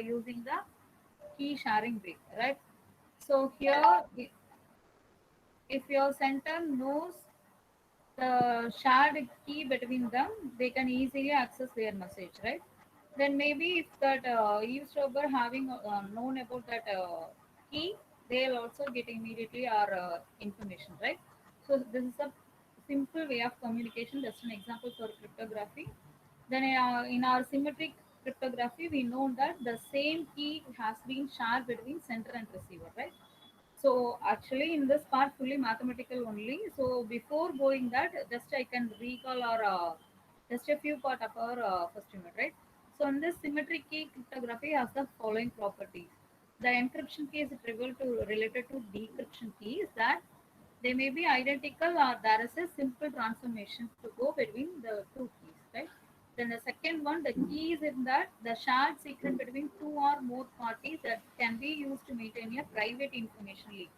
using the key sharing way, right? So here, if your center knows the shared key between them, they can easily access their message, right? Then maybe if that eavesdropper having known about that key, they'll also get immediately our information, right? So this is a simple way of communication. Just an example for cryptography. Then in our symmetric cryptography, we know that the same key has been shared between sender and receiver, right? So actually in this part fully mathematical only. So before going that, just I can recall our just a few part of our first unit, right? So in this symmetric key cryptography has the following properties. The encryption key is trivial to related to decryption key is that they may be identical or there is a simple transformation to go between the two keys, right? Then the second one, the key is in that the shared secret between two or more parties that can be used to maintain a private information leak.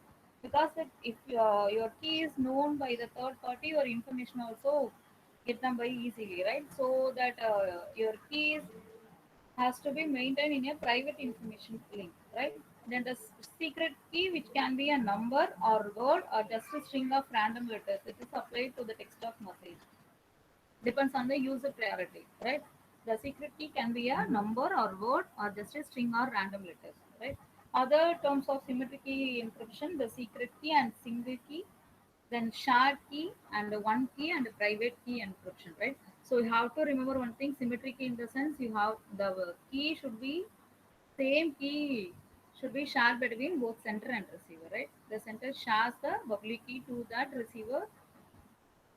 Because if your key is known by the third party, your information also get them by easily, right? So that your keys has to be maintained in a private information link, right? Then the secret key, which can be a number or word or just a string of random letters, it is applied to the text of message. Depends on the user priority, right? The secret key can be a number or word or just a string or random letters, right? Other terms of symmetric key encryption, the secret key and single key, then shared key and one key and private key encryption, right? So you have to remember one thing, symmetric key in the sense you have the key should be same key should be shared between both center and receiver, right? The center shares the public key to that receiver.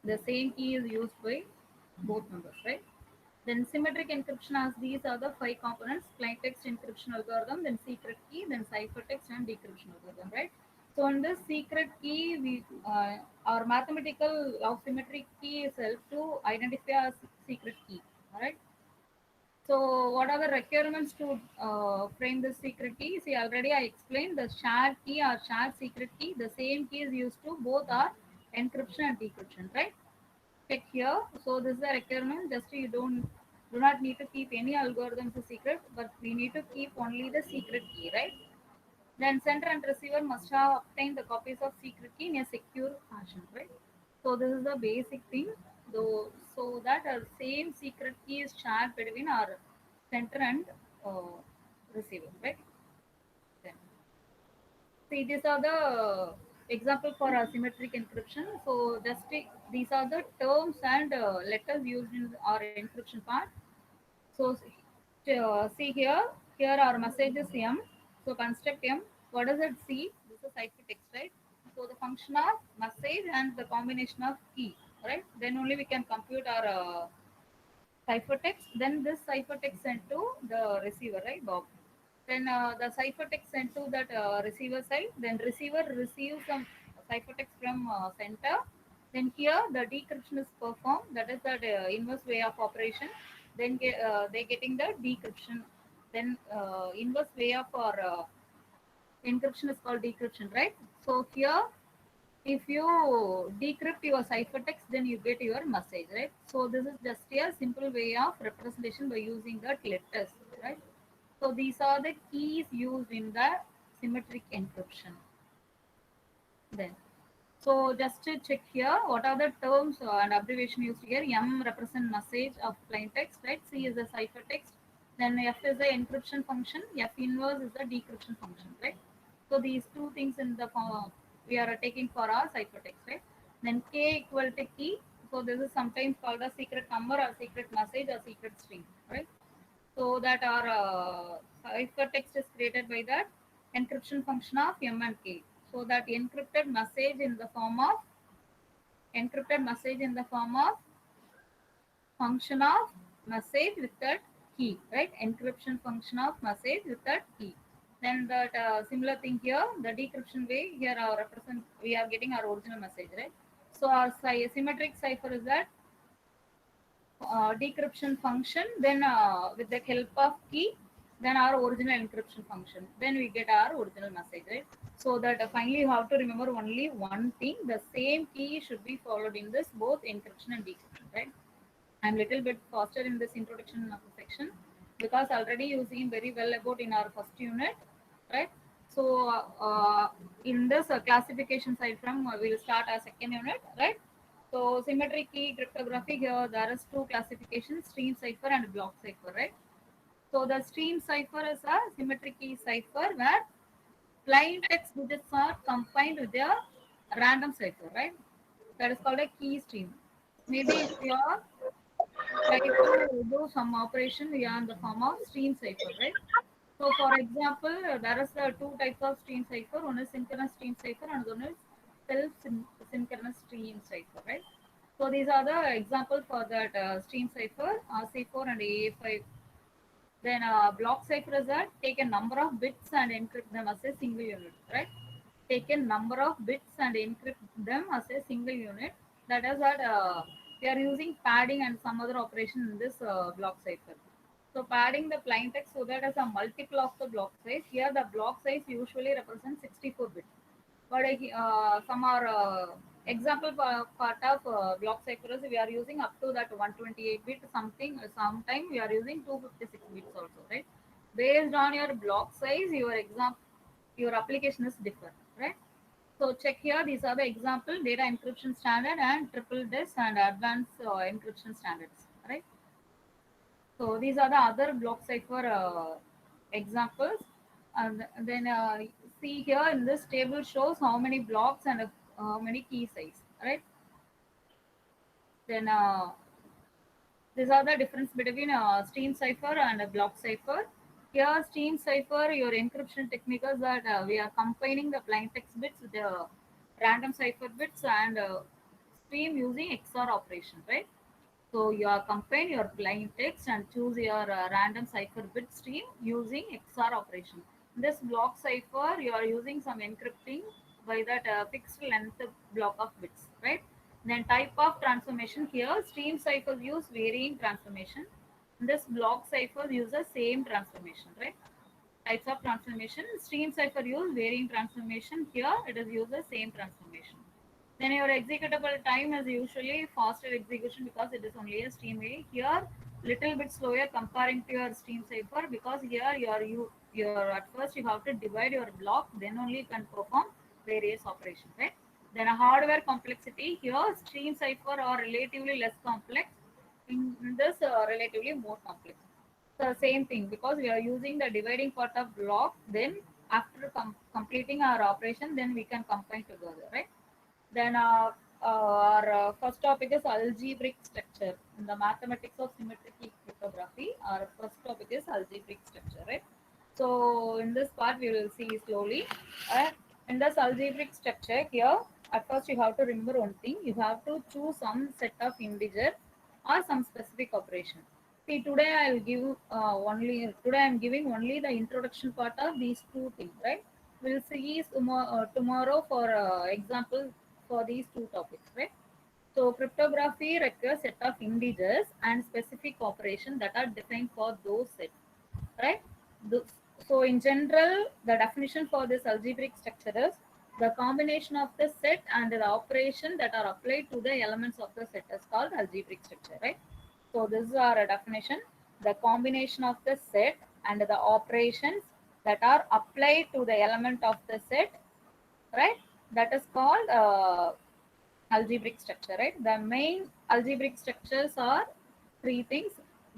The same key is used by both numbers, right? Then symmetric encryption as these are the five components: plain text encryption algorithm, then secret key, then ciphertext and decryption algorithm, right? So in this secret key, we our mathematical of symmetric key is help to identify a secret key, all right? So what are the requirements to frame this secret key? See, already I explained the shared key or shared secret key. The same key is used to both are encryption and decryption, right? Check here. So this is a requirement. Just you do not need to keep any algorithms a secret, but we need to keep only the secret key, right? Then sender and receiver must have obtained the copies of secret key in a secure fashion, right? So this is the basic thing. Though so that our same secret key is shared between our sender and uh, receiver, right? Then see, these are the example for asymmetric encryption. So just these are the terms and letters used in our encryption part. So see here, here our message is M. So construct M. What does it see? This is ciphertext, right? So the function of message and the combination of key, right? Then only we can compute our ciphertext. Then this ciphertext sent to the receiver, right, Bob? Then the ciphertext sent to that receiver side. Then receiver receives some ciphertext from center. Then here the decryption is performed. That is the inverse way of operation. Then they getting the decryption. Then inverse way of our encryption is called decryption, right? So here if you decrypt your ciphertext, then you get your message, right? So this is just a simple way of representation by using the letters, right? So these are the keys used in the symmetric encryption. Then, so just to check here, what are the terms and abbreviation used here? M represent message of plain text, right? C is the ciphertext. Then F is the encryption function. F inverse is the decryption function, right? So these two things in the form we are taking for our ciphertext, right? Then K equal to key. So this is sometimes called a secret number or secret message or secret string, right? So that our ciphertext is created by that encryption function of M and K. So that encrypted message in the form of function of message with that key, right? Encryption function of message with that key. Then that similar thing here, the decryption way here our represent we are getting our original message, right? So our symmetric cipher is that decryption function, then with the help of key, then our original encryption function, then we get our original message, right? So that finally you have to remember only one thing, the same key should be followed in this both encryption and decryption, right? I'm little bit faster in this introduction of the section. because already you seen very well about in our first unit, right? So in this classification side from we'll start our second unit, right? So symmetric key cryptography, here there is two classifications, stream cipher and block cipher, right? So the stream cipher is a symmetric key cipher where plain text digits are combined with a random cipher, right? That is called a key stream. Maybe if you are try to do some operation, we are in the form of stream cipher, right? So, for example, there is two types of stream cipher. One is synchronous stream cipher, and one is self-synchronous stream cipher, right? So, these are the example for that stream cipher, C4 and AA5. Then, block cipher is that take a number of bits and encrypt them as a single unit, right? Take a number of bits and encrypt them as a single unit. That is that we are using padding and some other operation in this block cipher. So padding the plain text so that as a multiple of the block size. Here the block size usually represents 64 bits. But some are example part of block ciphers we are using up to that 128 bit something. Sometime we are using 256 bits also, right? Based on your block size, your application is different, right? So check here. These are the example data encryption standard and triple disk and advanced encryption standards, right? So these are the other block cipher examples. And then see here in this table shows how many blocks and how many key size, right? Then these are the difference between stream cipher and a block cipher. Here, stream cipher, your encryption technique is that we are combining the plain text bits with the random cipher bits and stream using XOR operation, right? So you are combine your plain text and choose your random cipher bit stream using XOR operation. In this block cipher, you are using some encrypting by that fixed length block of bits, right? Then type of transformation here, stream ciphers use varying transformation. This block cipher uses same transformation, right? Types of transformation, stream cipher use varying transformation. Here it is uses same transformation. Then your executable time is usually faster execution because it is only a stream way. Here, little bit slower comparing to your stream cipher because here you're at first you have to divide your block, then only you can perform various operations, right? Then a hardware complexity here, stream cipher are relatively less complex. In this, relatively more complex. So same thing because we are using the dividing part of block. Then after completing our operation, then we can combine together, right? Then our first topic is algebraic structure. In the mathematics of symmetric cryptography, our first topic is algebraic structure, right? So in this part, we will see slowly. Uh, in this algebraic structure here, at first you have to remember one thing. You have to choose some set of integer or some specific operation. See, today I will give today I am giving only the introduction part of these two things, right? We'll see tomorrow for example for these two topics, right? So cryptography requires set of integers and specific operation that are defined for those sets, right? The- So in general, the definition for this algebraic structure is the combination of the set and the operation that are applied to the elements of the set is called algebraic structure, right? So this is our definition. The combination of the set and the operations that are applied to the element of the set, right? That is called algebraic structure, right? The main algebraic structures are three things: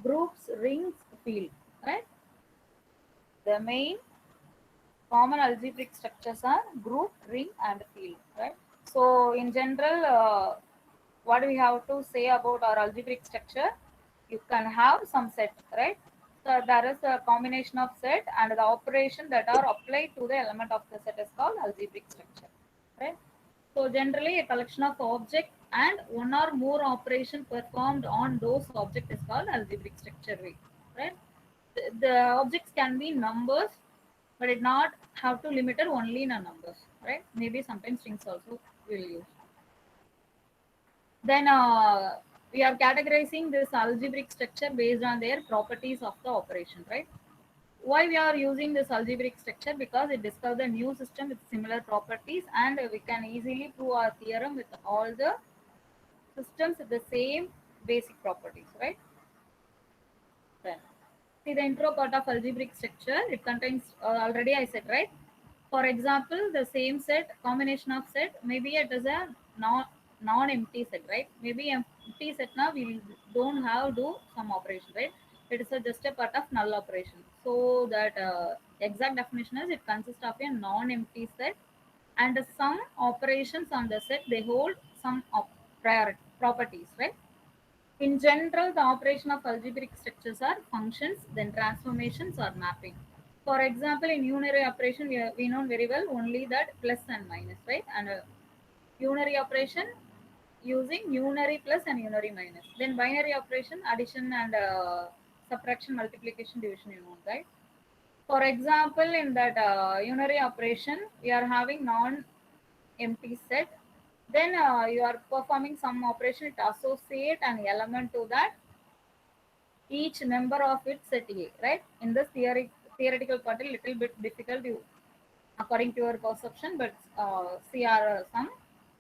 groups, rings, field, right? The main common algebraic structures are group, ring, and field, right? So in general, what we have to say about our algebraic structure, you can have some set, right? So there is a combination of set and the operation that are applied to the element of the set is called algebraic structure, right? So generally a collection of objects and one or more operation performed on those objects is called algebraic structure, right? The objects can be numbers, but it not have to limit it only in a numbers, right? Maybe sometimes strings also will use. Then we are categorizing this algebraic structure based on their properties of the operation, right? Why we are using this algebraic structure? Because it discovers a new system with similar properties and we can easily prove our theorem with all the systems with the same basic properties, right? Then See the intro part of algebraic structure. It contains already I said, right? For example, the same set, combination of set, maybe it is a non-empty set, right? Maybe empty set now we don't have do some operation, right? It is just a part of null operation. So that exact definition is it consists of a non-empty set and some operations on the set they hold some priority properties, right? In general, the operation of algebraic structures are functions, then transformations or mapping. For example, in unary operation, we know very well only that plus and minus, right? And unary operation using unary plus and unary minus. Then binary operation, addition and subtraction, multiplication, division, you know, right? For example, in that unary operation, we are having non-empty set. Then you are performing some operation to associate an element to that each member of its set A, right? In this theoretical part, a little bit difficult according to your perception, but see our sum,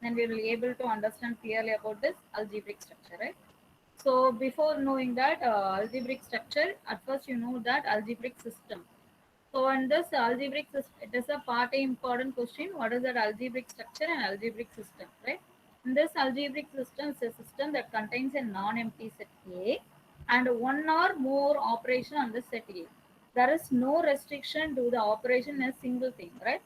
then we will be able to understand clearly about this algebraic structure, right? So before knowing that algebraic structure, at first you know that algebraic system. So in this algebraic system, it is a part A important question. What is that algebraic structure and algebraic system, right? In this algebraic system is a system that contains a non-empty set A and one or more operation on the set A. There is no restriction to the operation in a single thing, right?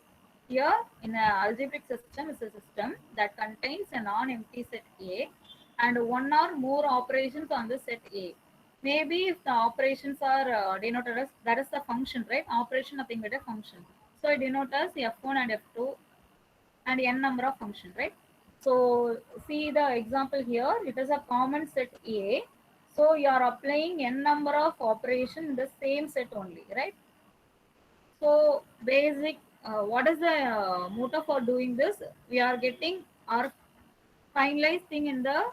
Here in an algebraic system is a system that contains a non-empty set A and one or more operations on the set A. Maybe if the operations are denoted as that is the function, right? Operation nothing but a function. So I denote as f1 and f2 and n number of function, right? So see the example here. It is a common set A. So you are applying n number of operation in the same set only, right? So basic, what is the motive for doing this? We are getting our finalized thing in the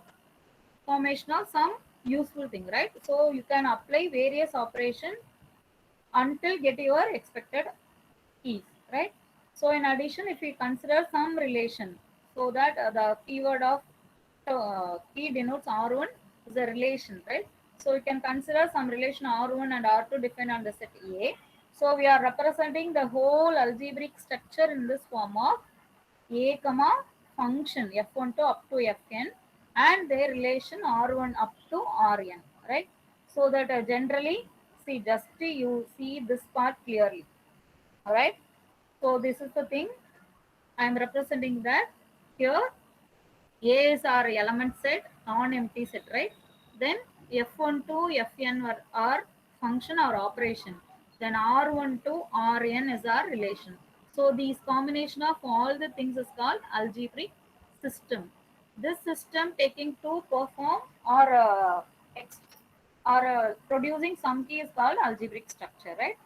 formation of some useful thing, right? So you can apply various operations until get your expected keys, right? So in addition, if we consider some relation, so that the keyword of key denotes R1 is a relation, right? So you can consider some relation R1 and R2 defined on the set A. So we are representing the whole algebraic structure in this form of A comma function f1 to up to fn and their relation r1 up to rn, right? So that generally see just you see this part clearly, all right? So this is the thing I am representing that here A is our element set, non-empty set, right? Then f1 to fn are function or operation. Then r1 to rn is our relation. So these combination of all the things is called algebraic system. This system taking to perform or producing some key is called algebraic structure, right?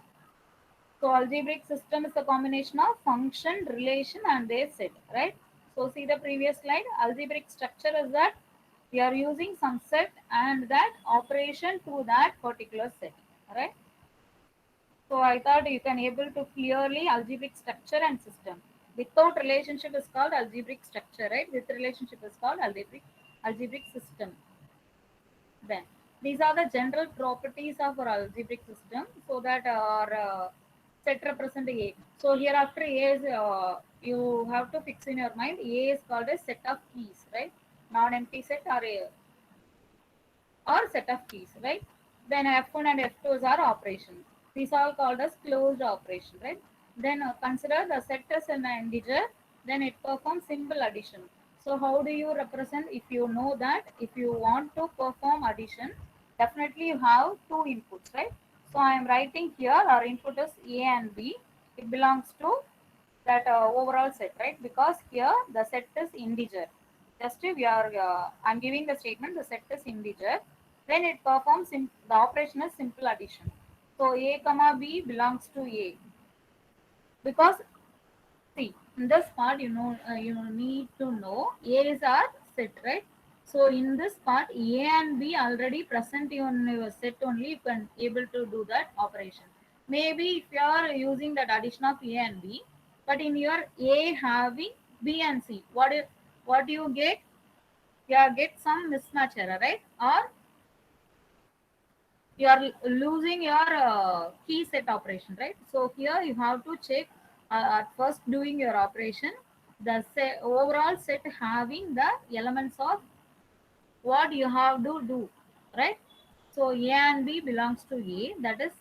So algebraic system is a combination of function, relation, and their set, right? So see the previous slide. Algebraic structure is that we are using some set and that operation to that particular set, right? So I thought you can able to clearly algebraic structure and system. Without relationship is called algebraic structure, right? With relationship is called algebraic system. Then these are the general properties of our algebraic system. So that our set represent A. So here after A is you have to fix in your mind A is called a set of keys, right? Non-empty set or a or set of keys, right? Then f1 and f2 is our operation. These are called as closed operation, right? Then consider the set as an integer, then it performs simple addition. So how do you represent if you know that if you want to perform addition, definitely you have two inputs, right? So I am writing here our input is A and B. It belongs to that overall set, right? Because here the set is integer. Just we are, I'm giving the statement the set is integer. Then it performs the operation is simple addition. So A comma B belongs to A because see in this part you know you need to know A is our set, right? So in this part A and B already present in your set only you can able to do that operation. Maybe if you are using that addition of A and B, but in your A having B and C, what do you get? You get some mismatch error, right? Or you are losing your key set operation, right? So here you have to check at first doing your operation, the overall set having the elements of what you have to do, right? So A and B belongs to A. That is,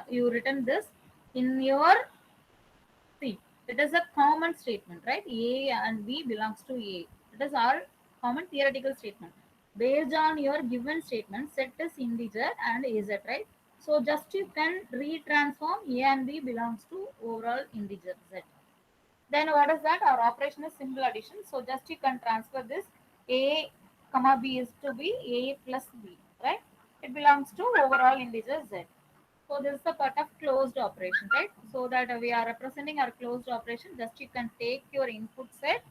you written this in your C. It is a common statement, right? A and B belongs to A. It is our common theoretical statement. Based on your given statement, set is integer and Z, right? So just you can retransform A and B belongs to overall integer Z. Then what is that? Our operation is simple addition. So just you can transfer this A comma B is to be A plus B, right? It belongs to overall integer Z. So this is the part of closed operation, right? So that we are representing our closed operation. Just you can take your input set,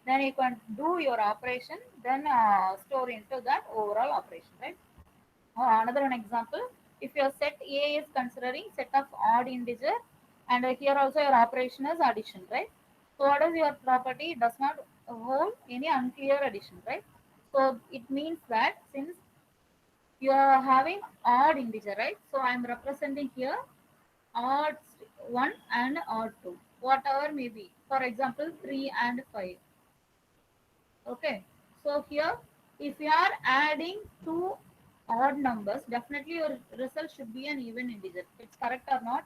then you can do your operation, then store into that overall operation, right? Another one example, if your set A is considering set of odd integer, and here also your operation is addition, right? So what is your property? It does not hold any unclear addition, right? So it means that since you are having odd integer, right? So I am representing here odd 1 and odd 2, whatever may be. For example, 3 and 5. Okay. So here, if you are adding two odd numbers, definitely your result should be an even integer. It's correct or not?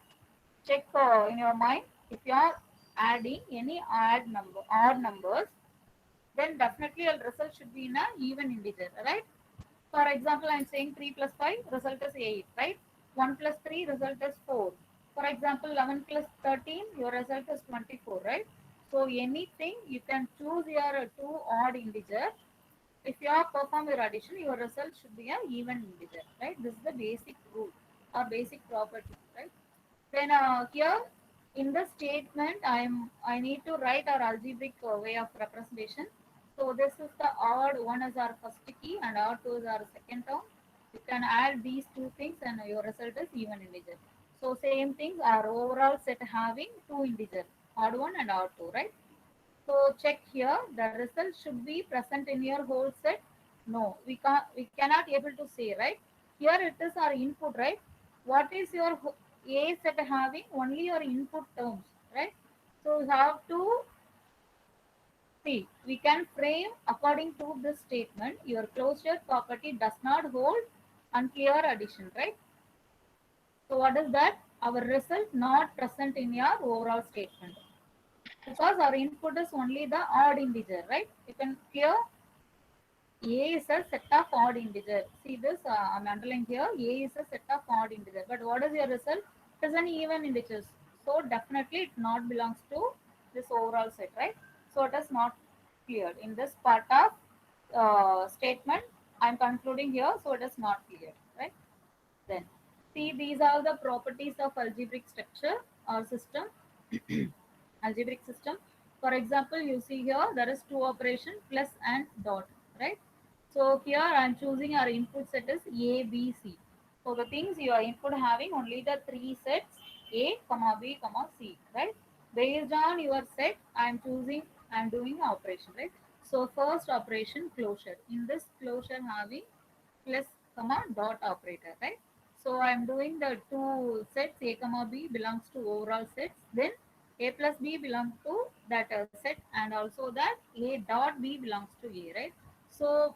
Check in your mind. If you are adding any odd numbers, then definitely your result should be in a even integer, right? For example, I'm saying 3 plus 5, result is 8, right? 1 plus 3, result is 4. For example, 11 plus 13, your result is 24, right? So anything, you can choose your two odd integer. If you are perform your addition, your result should be an even integer, right? This is the basic rule or basic property, right? Then here in the statement, I need to write our algebraic way of representation. So this is the odd one is our first key and odd two is our second term. You can add these two things and your result is even integer. So same thing, our overall set having two integer, odd one and odd two, right? So check here, the result should be present in your whole set. No, we cannot able to say, right? Here it is our input, right? What is your A set having? Only your input terms, right? So you have to see, we can frame according to this statement. Your closure property does not hold unclear addition, right? So what is that? Our result not present in your overall statement because our input is only the odd integer, right? You can clear A is a set of odd integer. See this, I'm underlining here. A is a set of odd integer. But what is your result? It is an even integer. So definitely it not belongs to this overall set, right? So it is not cleared. In this part of statement, I'm concluding here. So it is not clear, right? Then see, these are the properties of algebraic structure or system. Algebraic system. For example, you see here there is two operation plus and dot, right? So here I am choosing our input set is A, B, C. So the things your input having only the three sets A, comma B, comma C, right? Based on your set, I am choosing, I am doing operation, right? So first operation closure. In this closure having plus comma dot operator, right? So I am doing the two sets A comma B belongs to overall sets. Then A plus B belongs to that set, and also that A dot B belongs to A, right? So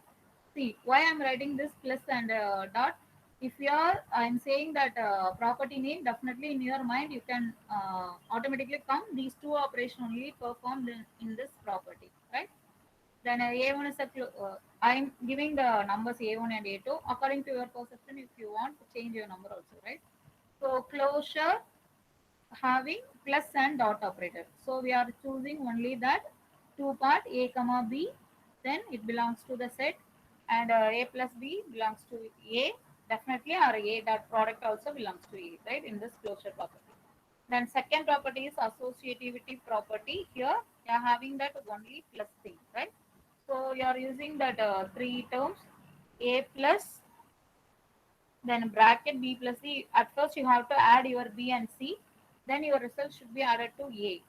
see why I'm writing this plus and dot. If you are, I'm saying that property name, definitely in your mind you can automatically come these two operation only performed in this property, right? Then A1 is a I'm giving the numbers A1 and A2 according to your perception. If you want to change your number also, right? So closure having plus and dot operator. So we are choosing only that two part A comma B. Then it belongs to the set, and A plus B belongs to A. Definitely our A dot product also belongs to A, right? In this closure property. Then second property is associativity property. Here you are having that only plus thing, right? So you are using that three terms A plus, then bracket B plus C. At first you have to add your B and C, then your result should be added to A.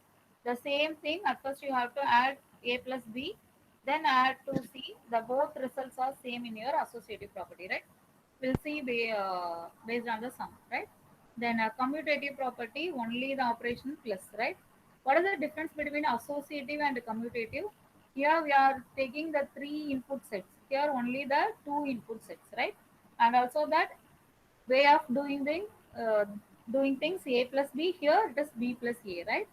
The same thing, at first you have to add A plus B, then add to C. The both results are same in your associative property, right? we'll see based on the sum, right? Then a commutative property, only the operation plus, right? What is the difference between associative and commutative? Here we are taking the three input sets. Here only the two input sets, right? And also that way of uh, doing things a plus b. Here it is b plus a, right?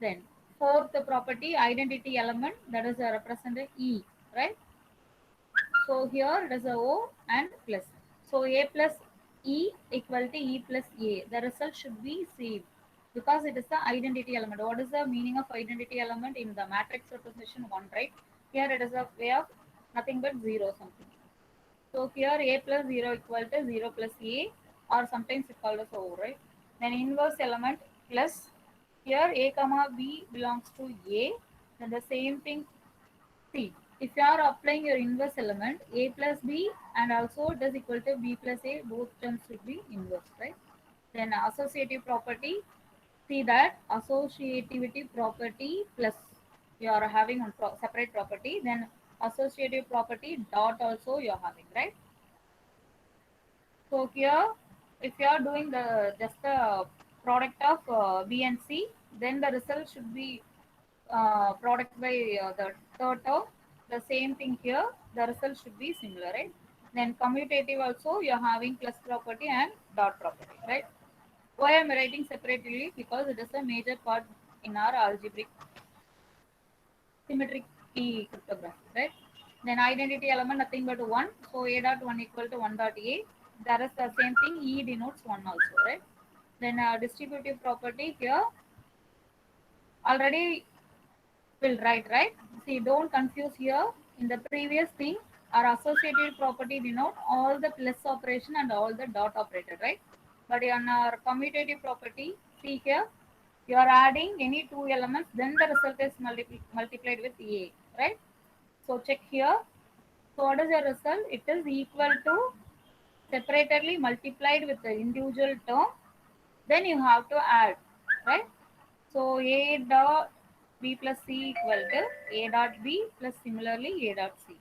Then fourth property, identity element, that is represented E, right? So here it is a O and plus. So A plus E equal to E plus A. The result should be same because it is the identity element. What is the meaning of identity element in the matrix representation 1, right? Here it is a way of nothing but 0 something. So here A plus 0 equal to 0 plus A, or sometimes it's called as O, right? Then inverse element plus, here A comma B belongs to A. Then the same thing, see, if you are applying your inverse element, A plus B and also it is equal to B plus A, both terms should be inverse, right? Then associative property, see that associativity property plus you are having one separate property, then associative property dot also you are having, right? So here, if you are doing the just the product of B and C, then the result should be product by the third term. The same thing here, the result should be similar, right? Then commutative also you are having plus property and dot property, right? Why I am writing separately? Because it is a major part in our algebraic symmetric key cryptography, right? Then identity element nothing but 1. So A dot 1 equal to 1 dot A. That is the same thing. E denotes 1 also, right? Then distributive property here already will write, right? See, don't confuse here. In the previous thing, our associative property denote all the plus operation and all the dot operator, right? But in our commutative property, see here, you are adding any two elements, then the result is multiplied with A, right? So check here. So what is your result? It is equal to separately multiplied with the individual term. Then you have to add, right? So A dot B plus C equal to A dot B plus similarly A dot C.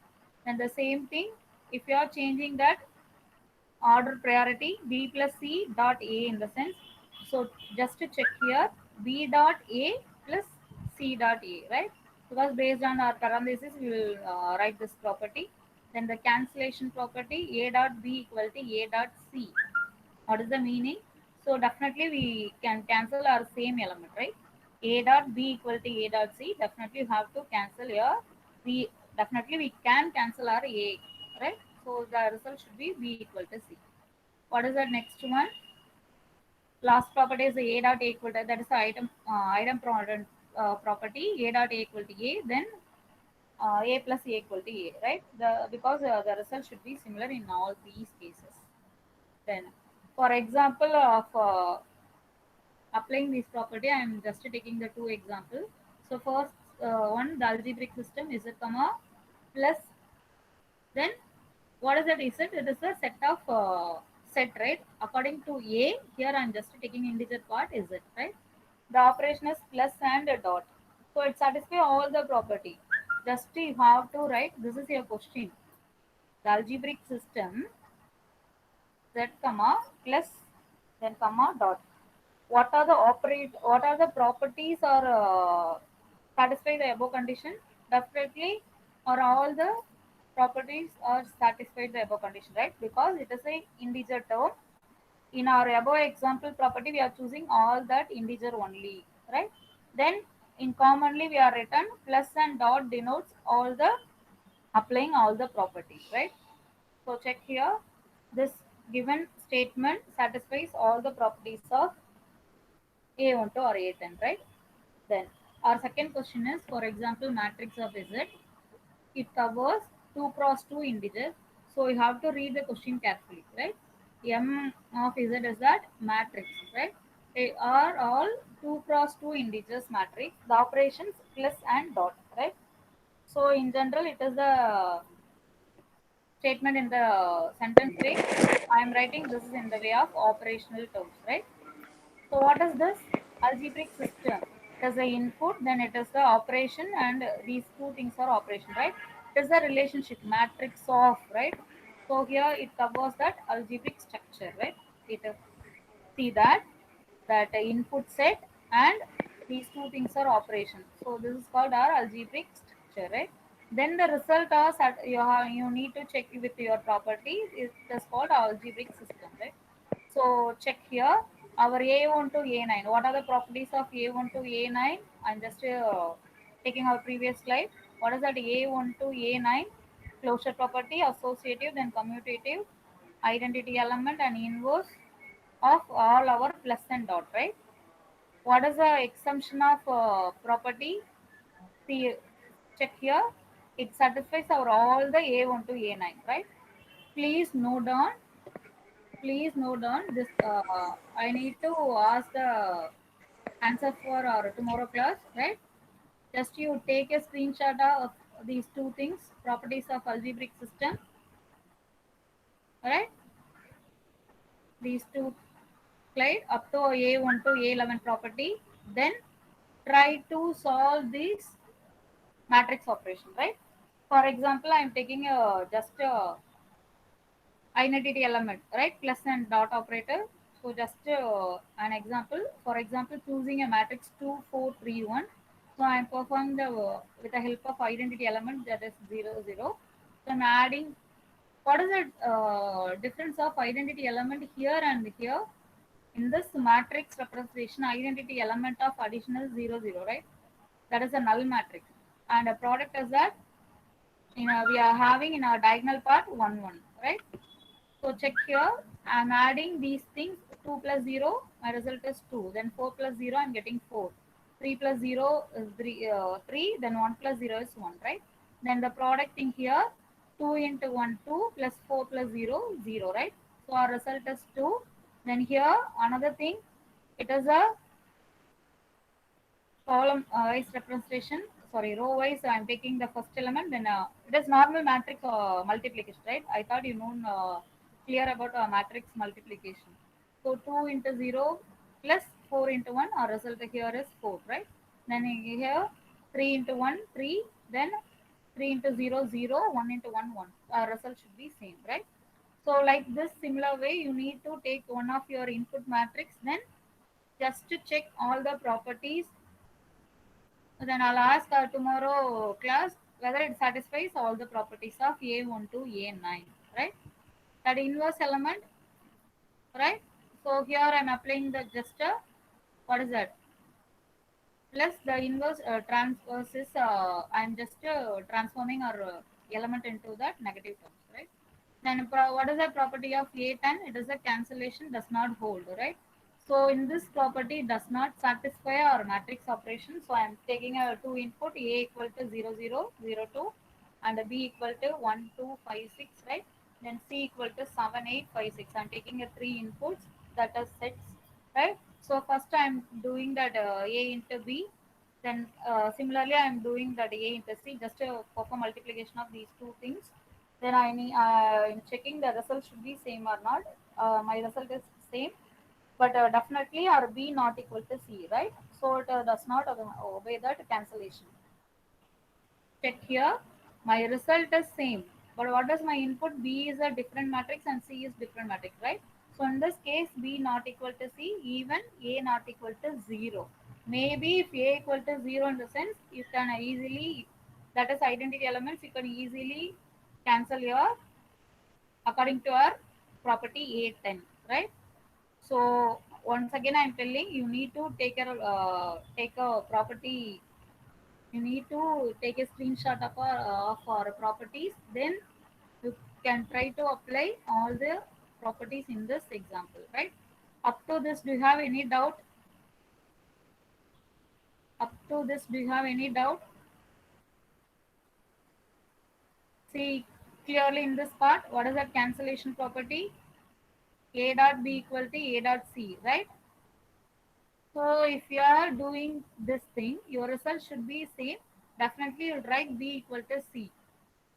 And the same thing, if you are changing that order priority, B plus C dot A in the sense. So just to check here, B dot A plus C dot A, right? Because based on our parenthesis, we will write this property. Then the cancellation property, A dot B equal to A dot C. What is the meaning? So definitely we can cancel our same element, right? A dot B equal to A dot C. Definitely you have to cancel here. We definitely we can cancel our A, right? So the result should be B equal to C. What is the next one? Last property is A dot A equal to, that is the item product property. A dot A equal to A, then A plus A equal to A, right? Because the result should be similar in all these cases. Then, for example of applying this property, I am just taking the two examples. So first one, the algebraic system is a comma plus, then what is that z? It is a set of set, right? According to A, here I am just taking integer part is it, right? The operation is plus and a dot. So it satisfies all the property. Just you have to write, this is your question. The algebraic system z comma plus then comma dot. What are the properties or satisfy the above condition? Definitely, or all the properties are satisfied the above condition, right? Because it is a integer term. In our above example property, we are choosing all that integer only, right? Then in commonly we are written plus and dot denotes all the applying all the properties, right? So check here, this given statement satisfies all the properties of A12 or A10, right? Then our second question is, for example, matrix of Z. It covers 2 cross 2 integers. So you have to read the question carefully, right? M of Z is that matrix, right? They are all 2 cross 2 integers matrix. The operations plus and dot, right? So in general, it is the statement in the sentence way. I am writing this is in the way of operational terms, right? So what is this algebraic system? It is the input, then it is the operation, and these two things are operation, right? It is the relationship matrix of, right? So here it covers that algebraic structure, right? It see that input set and these two things are operations. So this is called our algebraic structure, right? Then the result are you need to check with your property. It is called algebraic system, right? So check here our A1 to A9. What are the properties of A1 to A9? I'm just taking our previous slide. What is that A1 to A9? Closure property, associative, then commutative, identity element, and inverse of all our plus and dot, right? What is the exemption of property? See, check here. It satisfies our all the A1 to A9, right? Please note down. Please note down this. I need to ask the answer for our tomorrow class, right? Just you take a screenshot of these two things, properties of algebraic system, right? These two slide up to A1 to A11 property. Then try to solve this matrix operation, right? For example, I'm taking a just a identity element, right? Plus and dot operator. So just an example. For example, choosing a matrix 2 4 3 1. So I'm performing the with the help of identity element that is 0 0. So I'm adding. What is the difference of identity element here and here? In this matrix representation, identity element of additional 0 0, right? That is a null matrix. And a product is that we are having in our diagonal part 1 1, right? So check here. I'm adding these things 2 plus 0, my result is 2. Then 4 plus 0, I'm getting 4. 3 plus 0 is 3. Then 1 plus 0 is 1, right? Then the product in here 2 into 1, 2 plus 4 plus 0, 0, right? So our result is 2. Then here another thing, it is a column wise representation, sorry, row wise. I'm taking the first element, then it is normal matrix multiplication, right? I thought you know clear about matrix multiplication. So 2 into 0 plus 4 into 1, our result here is 4, right? Then here 3 into 1 3, then 3 into 0 0, 1 into 1 1, our result should be same, right? So like this similar way you need to take one of your input matrix, then just to check all the properties. Then I'll ask tomorrow class whether it satisfies all the properties of A1 to A9, right? That inverse element, right? So here I'm applying the just what is that? Plus the inverse transverse is I'm just transforming our element into that negative terms, right? Then what is the property of A10? It is a cancellation does not hold, right? So in this property does not satisfy our matrix operation. So I am taking a two input, A equal to 0 0 0 2 and B equal to 1 2 5 6, right? Then C equal to 7 8 5 6. I'm taking a three inputs that are sets, right? So first I'm doing that A into B. Then similarly I'm doing that A into C just to perform multiplication of these two things. Then I need I'm checking the result should be same or not. My result is same, but definitely are B not equal to C, right? So it does not obey that cancellation. Check here, my result is same, but what is my input? B is a different matrix and C is different matrix, right? So in this case, B not equal to C, even A not equal to 0. Maybe if A equal to 0 in the sense, you can easily, that is identity elements, you can easily cancel your according to our property A10, right? So once again, I'm telling you need to take a property. You need to take a screenshot of our properties. Then you can try to apply all the properties in this example, right? Up to this, do you have any doubt? Up to this, do you have any doubt? See clearly in this part, what is that cancellation property? A dot B equal to A dot C, right? So if you are doing this thing, your result should be same. Definitely you'll write B equal to C.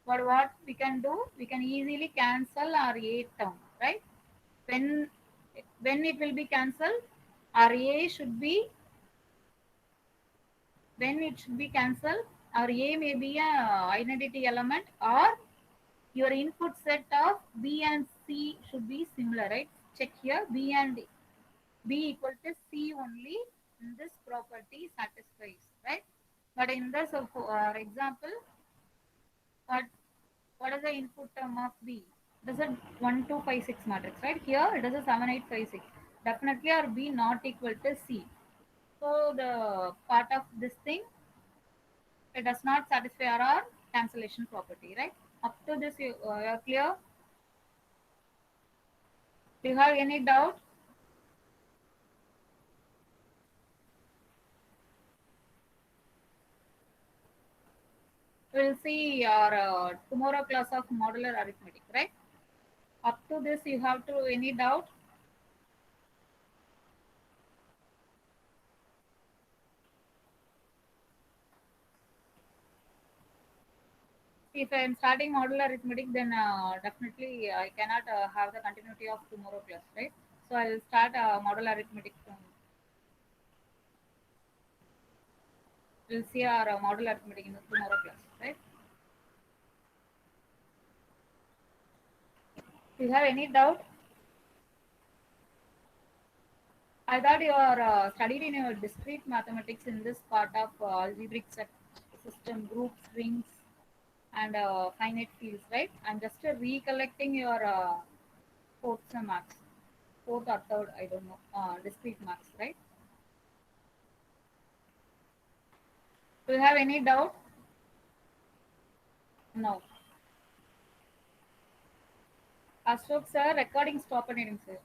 But what we can do, we can easily cancel our A term, right? When when it will be cancelled, our A should be when it should be cancelled, our A may be a identity element or Your input set of B and C should be similar, right? Check here, B and B equal to C only in this property satisfies, right? But in this for example, what what is the input term of B? It is a 1 2 5 6 matrix, right? Here it is a 7 8 5 6. Definitely our B not equal to C. So the part of this thing, it does not satisfy our cancellation property, right? Up to this you are clear? Do you have any doubt? We'll see your tomorrow class of modular arithmetic, right? Up to this you have to any doubt? If I am starting modular arithmetic, then definitely I cannot have the continuity of tomorrow class, right? So I will start modular arithmetic from. We'll see our modular arithmetic in the tomorrow class, right? Do you have any doubt? I thought you are studied in your discrete mathematics in this part of algebraic system, groups, rings, and finite fields, right? I'm just recollecting your fourth sem marks, fourth or third, I don't know, discrete marks, right? Do you have any doubt? No. Ashok sir, recording stop பண்ணிடுங்க sir.